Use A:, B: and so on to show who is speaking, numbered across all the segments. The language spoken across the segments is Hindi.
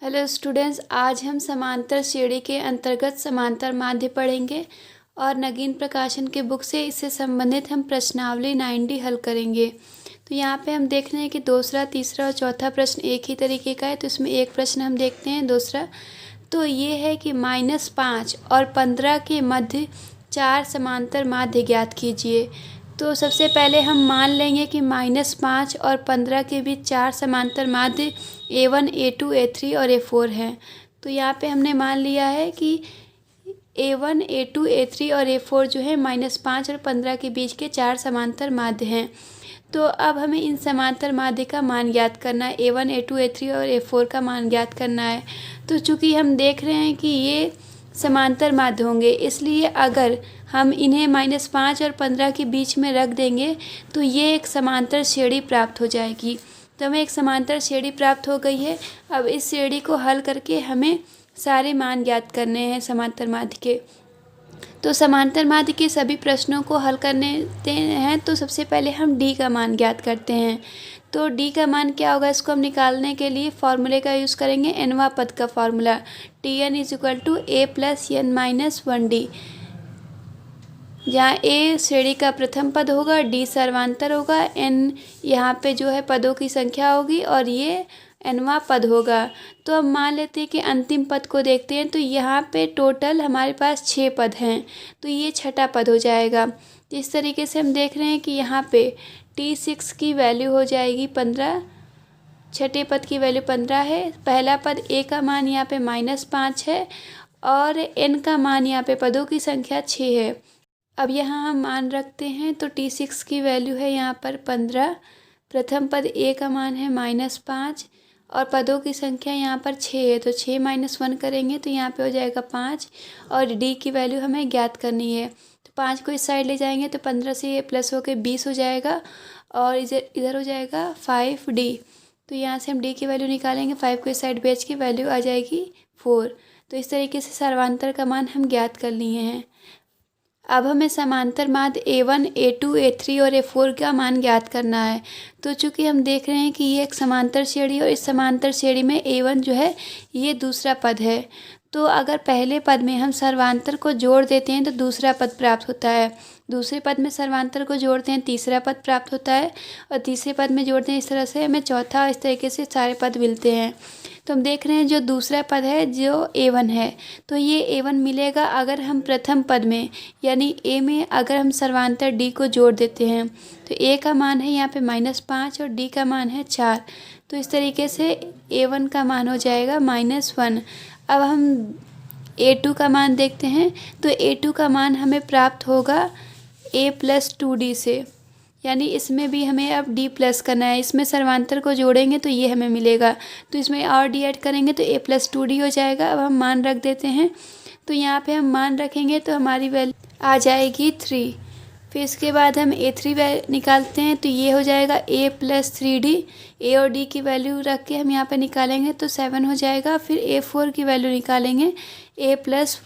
A: हेलो स्टूडेंट्स, आज हम समांतर श्रेणी के अंतर्गत समांतर माध्य पढ़ेंगे और नगीन प्रकाशन के बुक से इससे संबंधित हम प्रश्नावली 90 हल करेंगे। तो यहाँ पे हम देख रहे हैं कि दूसरा, तीसरा और चौथा प्रश्न एक ही तरीके का है। तो इसमें एक प्रश्न हम देखते हैं। दूसरा तो ये है कि -5 और 15 के मध्य 4 समांतर माध्य ज्ञात कीजिए। तो सबसे पहले हम मान लेंगे कि -5 और 15 के बीच 4 समांतर माध्य A1, A2, A3 और A4 हैं। तो यहाँ पे हमने मान लिया है कि A1, A2, A3 और A4 जो है -5 और 15 के बीच के 4 समांतर माध्य हैं। तो अब हमें इन समांतर माध्य का मान ज्ञात करना है। A1, A2, A3 और A4 का मान ज्ञात करना है। तो चूँकि हम देख रहे हैं कि ये समांतर माध्य होंगे, इसलिए अगर हम इन्हें -5 और 15 के बीच में रख देंगे तो ये एक समांतर श्रेणी प्राप्त हो जाएगी। तो हमें एक समांतर श्रेणी प्राप्त हो गई है। अब इस श्रेणी को हल करके हमें सारे मान ज्ञात करने हैं समांतर माध्य के। तो समांतर माध्य के सभी प्रश्नों को हल करने हैं। तो सबसे पहले हम डी का मान ज्ञात करते हैं। तो डी का मान क्या होगा, इसको हम निकालने के लिए फॉर्मूले का यूज़ करेंगे, एनवा पद का formula. Tn = a + n - 1d, जहाँ ए श्रेणी का प्रथम पद होगा, डी सर्वांतर होगा, एन यहाँ पे जो है पदों की संख्या होगी और ये nवां पद होगा। तो अब मान लेते हैं कि अंतिम पद को देखते हैं। तो यहाँ पे टोटल हमारे पास 6 पद हैं, तो ये छठा पद हो जाएगा। तो इस तरीके से हम देख रहे हैं कि यहाँ पे T6 की वैल्यू हो जाएगी 15, छठे पद की वैल्यू 15 है। पहला पद ए का मान यहाँ पे -5 है और एन का मान यहाँ पे पदों की संख्या 6 है। अब यहाँ हम मान रखते हैं। तो T6 की वैल्यू है यहाँ पर 15, प्रथम पद ए का मान है -5 और पदों की संख्या यहाँ पर 6 है। तो 6 - 1 करेंगे तो यहाँ पे हो जाएगा 5 और डी की वैल्यू हमें ज्ञात करनी है। तो 5 को इस साइड ले जाएंगे तो 15 से ये प्लस होकर 20 हो जाएगा और इधर हो जाएगा 5d। तो यहाँ से हम डी की वैल्यू निकालेंगे, 5 को इस साइड भेज के वैल्यू आ जाएगी 4। तो इस तरीके से सर्वांतर का मान हम ज्ञात कर लिए हैं। अब हमें समांतर माध्य A1, A2, A3 और A4 का मान ज्ञात करना है। तो चूंकि हम देख रहे हैं कि ये एक समांतर श्रेणी और इस समांतर श्रेणी में A1 जो है ये दूसरा पद है। तो अगर पहले पद में हम सर्वांतर को जोड़ देते हैं तो दूसरा पद प्राप्त होता है, दूसरे पद में सर्वांतर को जोड़ते हैं तीसरा पद प्राप्त होता है और तीसरे पद में जोड़ते हैं, इस तरह से हमें चौथा, इस तरीके से सारे पद मिलते हैं। तो हम देख रहे हैं जो दूसरा पद है जो A1 है, तो ये A1 मिलेगा अगर हम प्रथम पद में यानी A में अगर हम सर्वांतर D को जोड़ देते हैं। तो A का मान है यहाँ पे -5 और D का मान है 4। तो इस तरीके से A1 का मान हो जाएगा -1। अब हम A2 का मान देखते हैं। तो A2 का मान हमें प्राप्त होगा A + 2D से, यानी इसमें भी हमें अब D प्लस करना है। इसमें सर्वांतर को जोड़ेंगे तो ये हमें मिलेगा, तो इसमें और D ऐड करेंगे तो A + 2D हो जाएगा। अब हम मान रख देते हैं। तो यहाँ पे हम मान रखेंगे तो हमारी वैल्यू आ जाएगी 3। फिर इसके बाद हम A3 निकालते हैं। तो ये हो जाएगा A + 3D। A और D की वैल्यू रख के हम यहाँ पे निकालेंगे तो 7 हो जाएगा। फिर A4 की वैल्यू निकालेंगे A +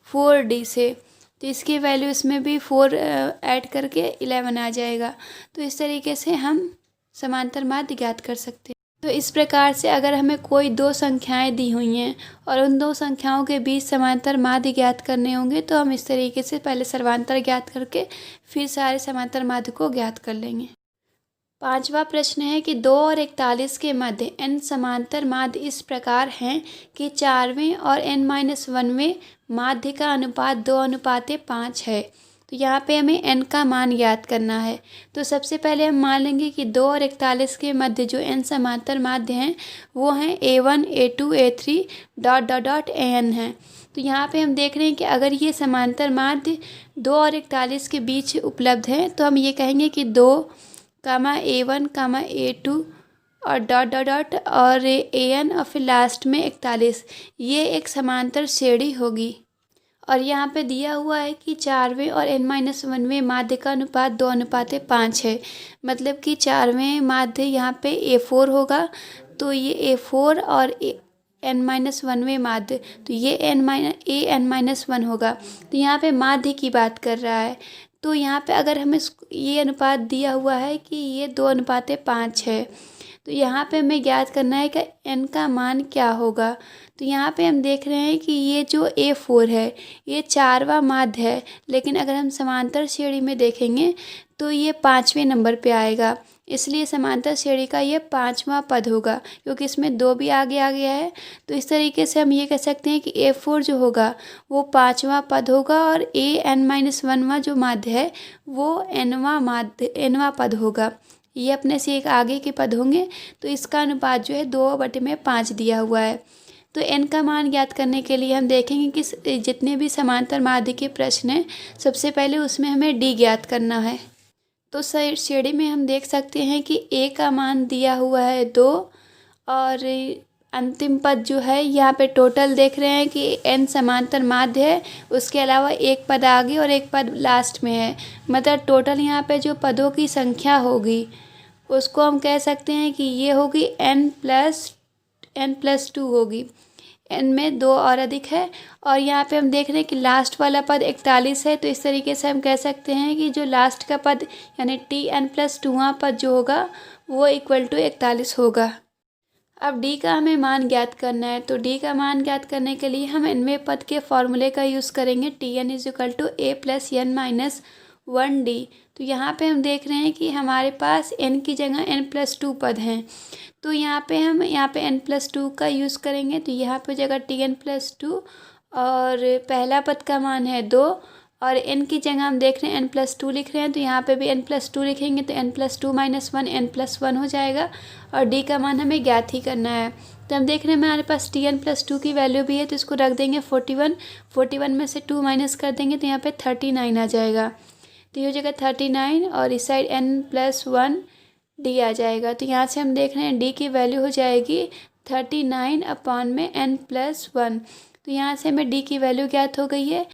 A: 4D से, तो इसकी वैल्यू इसमें भी 4 ऐड करके 11 आ जाएगा। तो इस तरीके से हम समांतर माध्य ज्ञात कर सकते हैं। तो इस प्रकार से अगर हमें कोई दो संख्याएं दी हुई हैं और उन दो संख्याओं के बीच समांतर माध्य ज्ञात करने होंगे तो हम इस तरीके से पहले सर्वांतर ज्ञात करके फिर सारे समांतर माध्य को ज्ञात कर लेंगे। पांचवा प्रश्न है कि 2 और 41 के मध्य n समांतर माध्य इस प्रकार हैं कि 4वें और n-1वें माध्य का अनुपात 2:5 है। तो यहाँ पे हमें n का मान ज्ञात करना है। तो सबसे पहले हम मान लेंगे कि 2 और 41 के मध्य जो n समांतर माध्य हैं वो हैं A1, A2, A3 ... an हैं। तो यहाँ पे हम देख रहे हैं कि अगर ये समांतर माध्य 2 और 41 के बीच उपलब्ध हैं तो हम ये कहेंगे कि 2, A1, A2 और ... और an और फिर लास्ट में 41, ये एक समांतर श्रेणी होगी। और यहाँ पे दिया हुआ है कि 4वें और n-1वें माध्य का अनुपात 2:5 है, मतलब कि 4वें माध्य यहाँ पे A4 होगा। तो ये A4 और n-1वें माध्य, तो ये an-1 होगा। तो यहाँ पे माध्य की बात कर रहा है। तो यहाँ पे अगर हमें ये अनुपात दिया हुआ है कि ये 2:5 है, तो यहाँ पे हमें ज्ञात करना है कि n का मान क्या होगा। तो यहाँ पे हम देख रहे हैं कि ये जो A4 है ये 4वां माध्य है, लेकिन अगर हम समांतर श्रेणी में देखेंगे तो ये 5वें नंबर पे आएगा, इसलिए समांतर श्रेणी का ये 5वां पद होगा, क्योंकि इसमें 2 भी आगे आ गया है। तो इस तरीके से हम ये कह सकते हैं कि A4 जो होगा वो 5वां पद होगा और AN-1वां जो माध्य है वो nवां पद होगा। ये अपने से एक आगे के पद होंगे, तो इसका अनुपात जो है 2/5 दिया हुआ है। तो n का मान ज्ञात करने के लिए हम देखेंगे कि जितने भी समांतर माध्य के प्रश्न हैं सबसे पहले उसमें हमें d ज्ञात करना है। तो श्रेणी में हम देख सकते हैं कि a का मान दिया हुआ है 2 और अंतिम पद जो है यहाँ पे टोटल देख रहे हैं कि n समांतर माध्य है, उसके अलावा एक पद आगे और एक पद लास्ट में है, मतलब टोटल यहाँ पे जो पदों की संख्या होगी उसको हम कह सकते हैं कि ये होगी n+2 होगी। n में 2 और अधिक है और यहाँ पे हम देख रहे हैं कि लास्ट वाला पद 41 है, तो इस तरीके से हम कह सकते हैं कि जो लास्ट का पद यानी Tn+2वां पद जो होगा वो = 41 होगा। अब d का हमें मान ज्ञात करना है, तो d का मान ज्ञात करने के लिए हम nवें पद के फॉर्मूले का यूज़ करेंगे Tn = a + n - 1d। तो यहाँ पे हम देख रहे हैं कि हमारे पास n की जगह n+2 पद हैं, तो यहाँ पे हम n+2 का यूज़ करेंगे। तो यहाँ पे जगह Tn+2 और पहला पद का मान है 2 और n की जगह हम देख रहे हैं n+2 लिख रहे हैं, तो यहाँ पे भी n+2 लिखेंगे तो n+2 - 1 n+1 हो जाएगा और d का मान हमें ज्ञात ही करना है। तो हम देख रहे हैं हमारे पास Tn+2 की वैल्यू भी है, तो इसको रख देंगे 41 में से 2 माइनस कर देंगे तो यहाँ पे 39 आ जाएगा। तो ये हो जाएगा 39 और इस साइड n+1 d आ जाएगा। तो यहाँ से हम देख रहे हैं d की वैल्यू हो जाएगी 39/n+1। तो यहाँ से हमें d की वैल्यू ज्ञात हो गई है।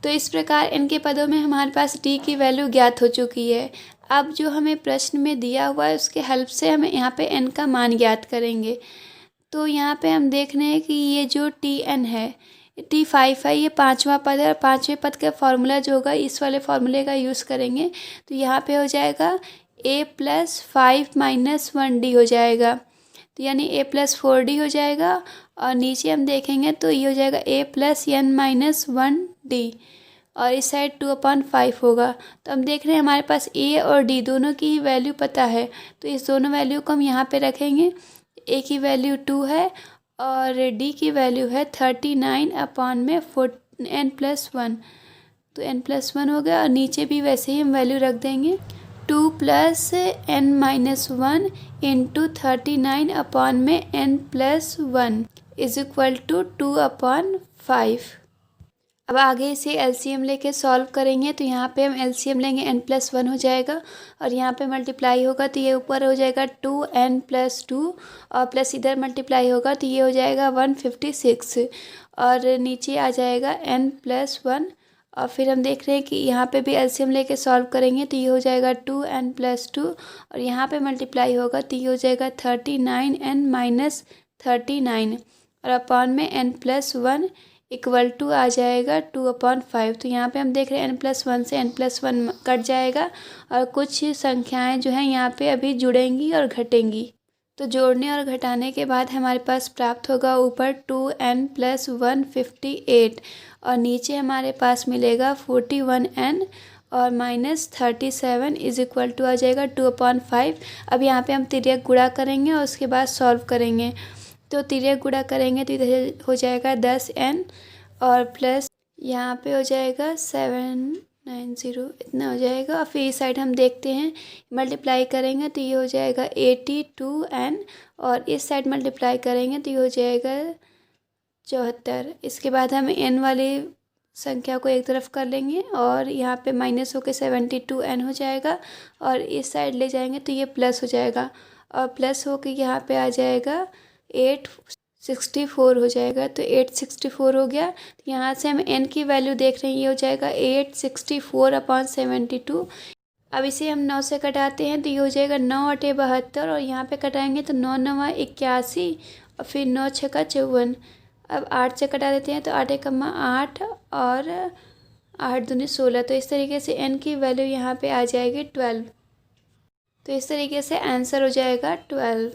A: तो इस प्रकार n के पदों में हमारे पास d की वैल्यू ज्ञात हो चुकी है। अब जो हमें प्रश्न में दिया हुआ है उसके हेल्प से हमें यहाँ पे n का मान ज्ञात करेंगे। तो यहाँ पे हम देख रहे हैं कि ये जो Tn है T5 है, ये 5वां पद है और 5वें पद का फॉर्मूला जो होगा इस वाले फॉर्मूले का यूज़ करेंगे। तो यहाँ पे हो जाएगा a + 5 - 1d हो जाएगा, तो यानी a + 4d हो जाएगा और नीचे हम देखेंगे तो ये हो जाएगा a + n - 1d और इस साइड 2/5 होगा। तो हम देख रहे हैं हमारे पास a और d दोनों की ही वैल्यू पता है, तो इस दोनों वैल्यू को हम यहाँ पे रखेंगे। a की वैल्यू 2 है और d की वैल्यू है 39/n+1, तो n+1 हो गया और नीचे भी वैसे ही हम वैल्यू रख देंगे 2 + n - 1 × 39/n+1 = 2/5। अब आगे इसे एलसीएम लेके सॉल्व करेंगे, तो यहाँ पे हम एलसीएम लेंगे n+1 हो जाएगा और यहाँ पे मल्टीप्लाई होगा तो ये ऊपर हो जाएगा 2n+2 और प्लस इधर मल्टीप्लाई होगा तो ये हो जाएगा 156 और नीचे आ जाएगा n+1 और फिर हम देख रहे हैं कि यहाँ पे भी एलसीएम लेके सॉल्व करेंगे तो ये हो जाएगा 2n+2 और यहाँ पे मल्टीप्लाई होगा तो ये हो जाएगा 39n - 39 और अपॉन में n+1 = आ जाएगा 2/5। तो यहाँ पे हम देख रहे हैं n+1 से n+1 कट जाएगा और कुछ संख्याएं जो हैं यहाँ पे अभी जुड़ेंगी और घटेंगी। तो जोड़ने और घटाने के बाद हमारे पास प्राप्त होगा ऊपर 2n + 158 और नीचे हमारे पास मिलेगा 41n और -37 = आ जाएगा 2/5। अब यहाँ पे हम तिर्यक गुणा करेंगे और उसके बाद सॉल्व करेंगे। तो तिर्यक गुणा करेंगे तो इधर हो जाएगा 10n और प्लस यहाँ पे हो जाएगा 790 इतना हो जाएगा और फिर इस साइड हम देखते हैं मल्टीप्लाई करेंगे तो ये हो जाएगा 82n और इस साइड मल्टीप्लाई करेंगे तो ये हो जाएगा 74। इसके बाद हम n वाली संख्या को एक तरफ कर लेंगे और यहाँ पे माइनस होकर 72n हो जाएगा और इस साइड ले जाएंगे तो ये प्लस हो जाएगा और प्लस होकर यहाँ पे आ जाएगा 864 हो जाएगा। तो 864 हो गया। तो यहाँ से हम n की वैल्यू देख रहे हैं ये हो जाएगा 864/72। अब इसे हम 9 से कटाते हैं तो ये हो जाएगा 9×8 = 72 और यहाँ पे कटाएंगे तो 9×9 = 81 और फिर 9×6 = 54। अब 8 से कटा देते हैं तो 8×1 = 8 और 8×2 = 16। तो इस तरीके से n की वैल्यू यहाँ पे आ जाएगी 12। तो इस तरीके से आंसर हो जाएगा 12।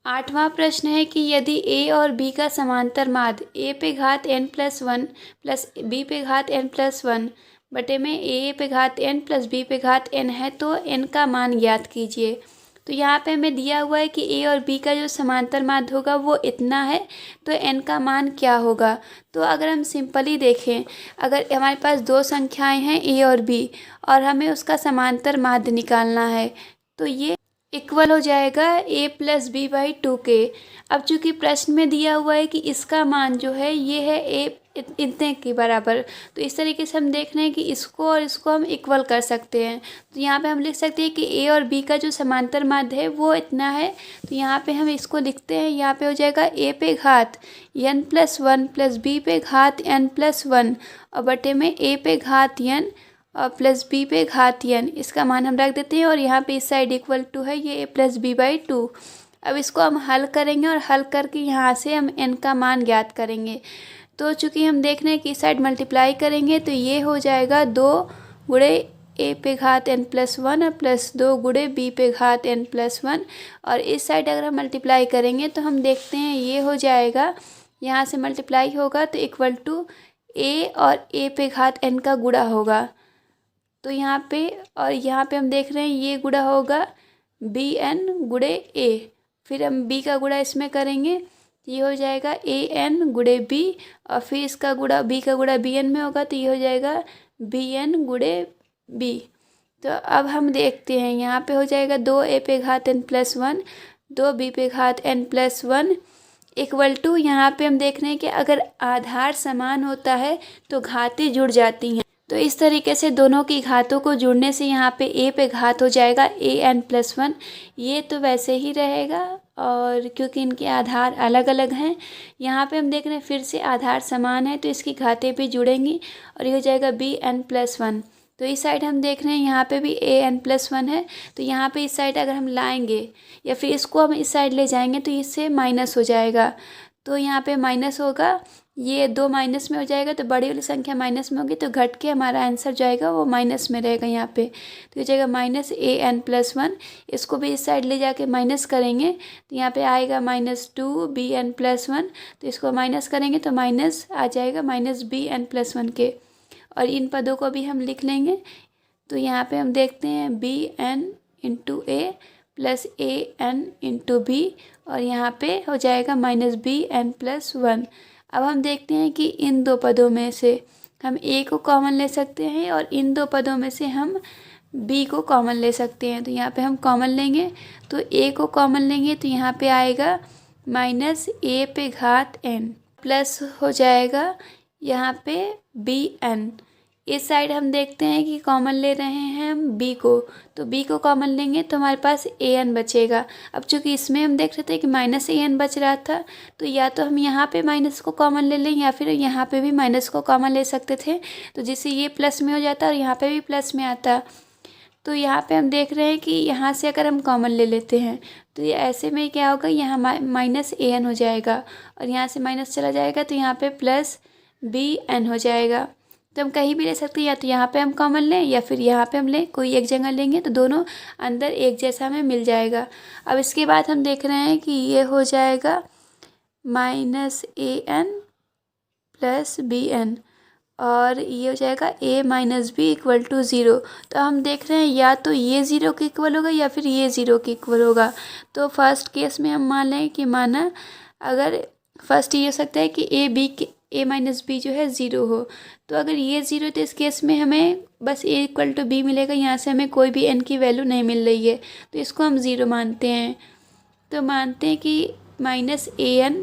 A: 8वां प्रश्न है कि यदि a और b का समांतर माध्य a पे घात n प्लस 1 प्लस b पे घात n प्लस 1 बटे में a पे घात n प्लस b पे घात n है तो n का मान ज्ञात कीजिए। तो यहाँ पे हमें दिया हुआ है कि a और b का जो समांतर माध्य होगा वो इतना है, तो n का मान क्या होगा। तो अगर हम सिंपली देखें, अगर हमारे पास दो संख्याएं हैं a और b और हमें उसका समांतर माध्य निकालना है, तो ये इक्वल हो जाएगा a प्लस बी बाई 2 के। अब चूंकि प्रश्न में दिया हुआ है कि इसका मान जो है ये है a इतने के बराबर, तो इस तरीके से हम देख रहे हैं कि इसको और इसको हम इक्वल कर सकते हैं। तो यहाँ पे हम लिख सकते हैं कि a और b का जो समांतर माध्य है वो इतना है। तो यहाँ पे हम इसको लिखते हैं, यहाँ पे हो जाएगा a पे घात n प्लस 1 प्लस b पे घात n प्लस 1 और बटे में a पे घात n और प्लस b पे घात n, इसका मान हम रख देते हैं और यहाँ पे इस साइड इक्वल टू है ये a प्लस बी बाई 2। अब इसको हम हल करेंगे और हल करके यहाँ से हम n का मान ज्ञात करेंगे। तो चूँकि हम देख रहे हैं कि इस साइड मल्टीप्लाई करेंगे तो ये हो जाएगा 2 गुणे a पे घात n प्लस 1 और प्लस 2 गुणे b पे घात n प्लस 1, और इस साइड अगर हम मल्टीप्लाई करेंगे तो हम देखते हैं ये हो जाएगा, यहाँ से मल्टीप्लाई होगा तो इक्वल टू a और a पे घात n का गुणा होगा। तो यहाँ पे और यहाँ पे हम देख रहे हैं ये गुणा होगा बी एन गुणे ए, फिर हम b का गुणा इसमें करेंगे, ये हो जाएगा a n गुणे b और फिर इसका गुणा b का गुणा b n में होगा तो ये हो जाएगा b n गुणे b। तो अब हम देखते हैं यहाँ पे हो जाएगा 2a पे घात n प्लस 1 2b पे घात n प्लस 1 इक्वल टू, यहाँ पे हम देख रहे हैं कि अगर आधार समान होता है तो घातें जुड़ जाती हैं। तो इस तरीके से दोनों की घातों को जुड़ने से यहाँ पे a पे घात हो जाएगा an प्लस 1, ये तो वैसे ही रहेगा और क्योंकि इनके आधार अलग अलग हैं, यहाँ पे हम देख रहे हैं फिर से आधार समान है तो इसकी घातें भी जुड़ेंगी और ये हो जाएगा bn प्लस 1। तो इस साइड हम देख रहे हैं यहाँ पे भी an प्लस 1 है, तो यहाँ पे इस साइड अगर हम लाएंगे या फिर इसको हम इस साइड ले जाएंगे तो इससे माइनस हो जाएगा, तो यहाँ पे माइनस होगा, ये 2 माइनस में हो जाएगा तो बड़ी वाली संख्या माइनस में होगी तो घट के हमारा आंसर जाएगा वो माइनस में रहेगा यहाँ पे, तो हो जाएगा माइनस an प्लस 1। इसको भी इस साइड ले जाके माइनस करेंगे तो यहाँ पे आएगा माइनस 2 bn प्लस 1, तो इसको माइनस करेंगे तो माइनस आ जाएगा माइनस bn प्लस 1 के, और इन पदों को भी हम लिख लेंगे। तो यहाँ पे हम देखते हैं bn into a plus an into b और यहाँ पे हो जाएगा माइनस bn प्लस 1। अब हम देखते हैं कि इन दो पदों में से हम a को कॉमन ले सकते हैं और इन दो पदों में से हम b को कॉमन ले सकते हैं। तो यहाँ पे हम कॉमन लेंगे, तो a को कॉमन लेंगे तो यहाँ पे आएगा माइनस a पे घात n प्लस हो जाएगा यहाँ पे bn। इस साइड हम देखते हैं कि कॉमन ले रहे हैं हम b को, तो b को कॉमन लेंगे तो हमारे पास an बचेगा। अब चूंकि इसमें हम देख रहे थे कि माइनस an बच रहा था, तो या तो हम यहाँ पे माइनस को कॉमन ले लें या फिर यहाँ पे भी माइनस को कॉमन ले सकते थे, तो जिससे ये प्लस में हो जाता और यहाँ पे भी प्लस में आता। तो यहाँ पे हम देख रहे हैं कि यहाँ से अगर हम कॉमन ले लेते हैं तो ये ऐसे में क्या होगा, यहाँ माइनस an हो जाएगा और यहाँ से माइनस चला जाएगा तो यहाँ पे प्लस bn हो जाएगा। तो हम कहीं भी ले सकते हैं, या तो यहाँ पे हम कॉमन लें या फिर यहाँ पे हम लें, कोई एक जगह लेंगे तो दोनों अंदर एक जैसा हमें मिल जाएगा। अब इसके बाद हम देख रहे हैं कि ये हो जाएगा माइनस an प्लस bn और ये हो जाएगा a minus b equal to 0। तो हम देख रहे हैं या तो ये 0 के इक्वल होगा या फिर ये 0 के इक्वल होगा। तो फर्स्ट केस में हम मान लें कि माना अगर फर्स्ट ये हो सकता है कि a माइनस बी जो है 0 हो, तो अगर ये 0 तो इस केस में हमें बस a इक्वल टू b मिलेगा, यहाँ से हमें कोई भी n की वैल्यू नहीं मिल रही है तो इसको हम 0 मानते हैं। तो मानते हैं कि minus an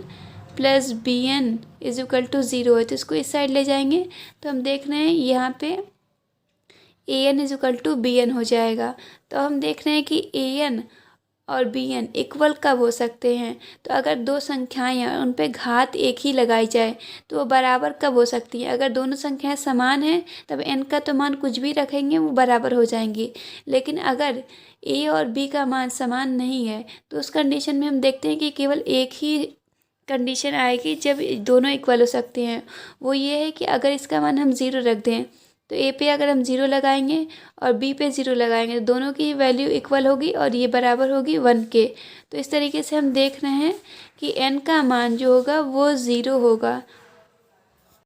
A: plus bn is equal to 0 है, तो इसको इस साइड ले जाएंगे तो हम देख रहे हैं यहाँ पे an is equal to bn हो जाएगा। तो हम देख रहे हैं कि an और bn इक्वल कब हो सकते हैं, तो अगर दो संख्याएं हैं उन पे घात एक ही लगाई जाए तो वो बराबर कब हो सकती है। अगर दोनों संख्याएं समान हैं तब n का तो मान कुछ भी रखेंगे वो बराबर हो जाएंगी, लेकिन अगर a और b का मान समान नहीं है तो उस कंडीशन में हम देखते हैं कि केवल एक ही कंडीशन आएगी जब दोनों इक्वल हो सकते हैं। वो ये है कि अगर इसका मान हम 0 रख दें तो ए पे अगर हम 0 लगाएंगे और बी पे 0 लगाएंगे तो दोनों की वैल्यू इक्वल होगी और ये बराबर होगी 1 के। तो इस तरीके से हम देख रहे हैं कि n का मान जो होगा वो 0 होगा